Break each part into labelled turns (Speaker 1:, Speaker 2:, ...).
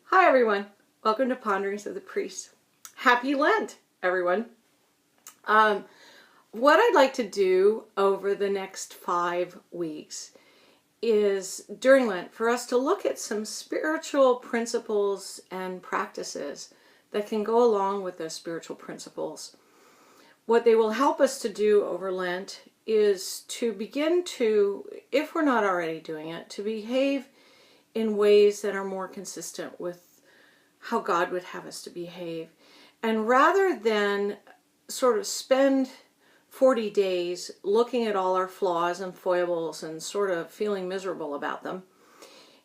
Speaker 1: Hi everyone, welcome to Ponderings of the Priest. Happy Lent, everyone. What I'd like to do over the next 5 weeks is, during Lent, for us to look at some spiritual principles and practices that can go along with those spiritual principles. What they will help us to do over Lent is to begin to, if we're not already doing it, to behave in ways that are more consistent with how God would have us to behave. And rather than sort of spend 40 days looking at all our flaws and foibles and sort of feeling miserable about them,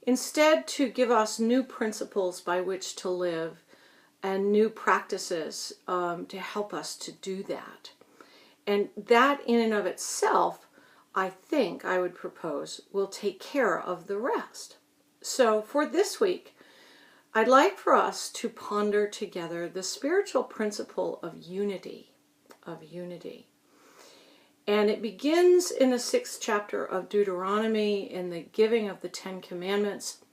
Speaker 1: instead to give us new principles by which to live and new practices to help us to do that. And that in and of itself, I think I would propose, will take care of the rest. So for this week, I'd like for us to ponder together the spiritual principle of unity. And it begins in the 6th chapter of Deuteronomy in the giving of the 10 Commandments.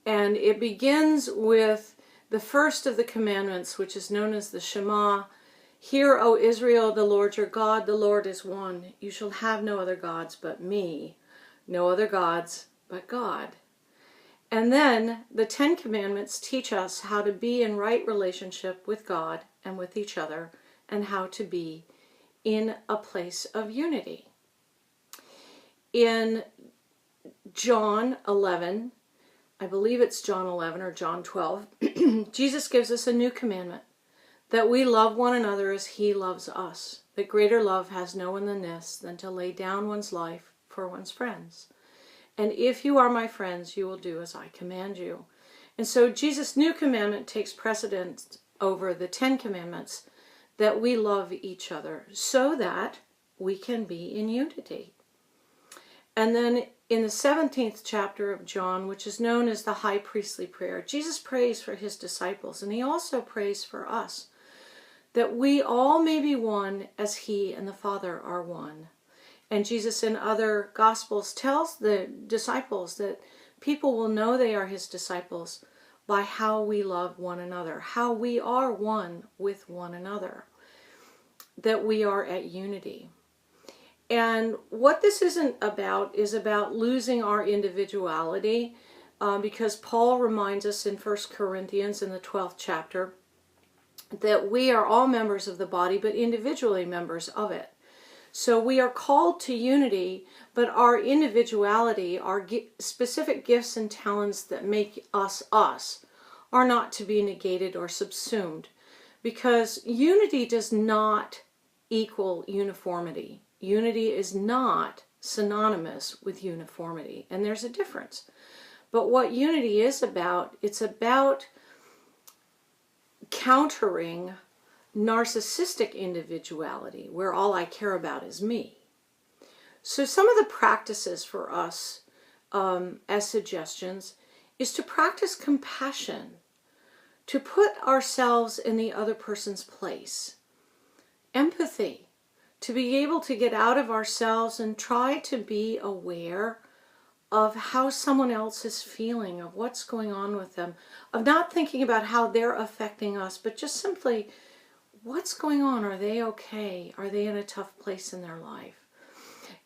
Speaker 1: And it begins with the first of the commandments, which is known as the Shema. Hear, O Israel, the Lord your God, the Lord is one. You shall have no other gods but me, no other gods but God. And then the 10 Commandments teach us how to be in right relationship with God and with each other, and how to be in a place of unity. In John 11, I believe it's John 11 or John 12, Jesus gives us a new commandment, that we love one another as he loves us. That greater love has no one than this, than to lay down one's life for one's friends. And if you are my friends, you will do as I command you. And so Jesus' new commandment takes precedence over the 10 Commandments, that we love each other so that we can be in unity. And then in the 17th chapter of John, which is known as the high priestly prayer, Jesus prays for his disciples, and he also prays for us, that we all may be one as he and the Father are one. And Jesus in other Gospels tells the disciples that people will know they are his disciples by how we love one another, how we are one with one another, that we are at unity. And what this isn't about is about losing our individuality, because Paul reminds us in 1 Corinthians in the 12th chapter that we are all members of the body, but individually members of it. So we are called to unity, but our individuality, our specific gifts and talents that make us us, are not to be negated or subsumed, because unity does not equal uniformity. Unity is not synonymous with uniformity, and there's a difference. But what unity is about, it's about countering narcissistic individuality, where all I care about is me. So some of the practices for us as suggestions is to practice compassion, to put ourselves in the other person's place. Empathy, to be able to get out of ourselves and try to be aware of how someone else is feeling, of what's going on with them, of not thinking about how they're affecting us, but just simply, what's going on? Are they okay? Are they in a tough place in their life?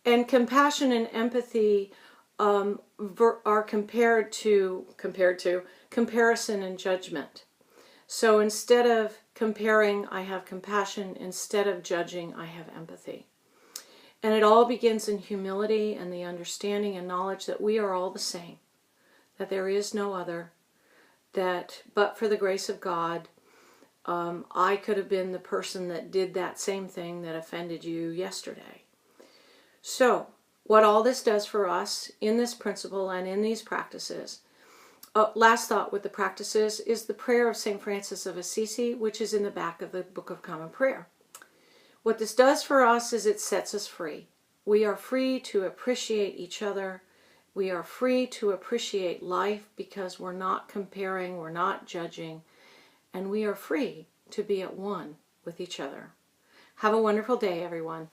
Speaker 1: And compassion and empathy are compared to comparison and judgment. So instead of comparing, I have compassion. Instead of judging, I have empathy. And it all begins in humility and the understanding and knowledge that we are all the same, that there is no other, that but for the grace of God, I could have been the person that did that same thing that offended you yesterday. So, what all this does for us in this principle and in these practices, last thought with the practices, is the prayer of St. Francis of Assisi, which is in the back of the Book of Common Prayer. What this does for us is it sets us free. We are free to appreciate each other. We are free to appreciate life because we're not comparing, we're not judging, and we are free to be at one with each other. Have a wonderful day, everyone.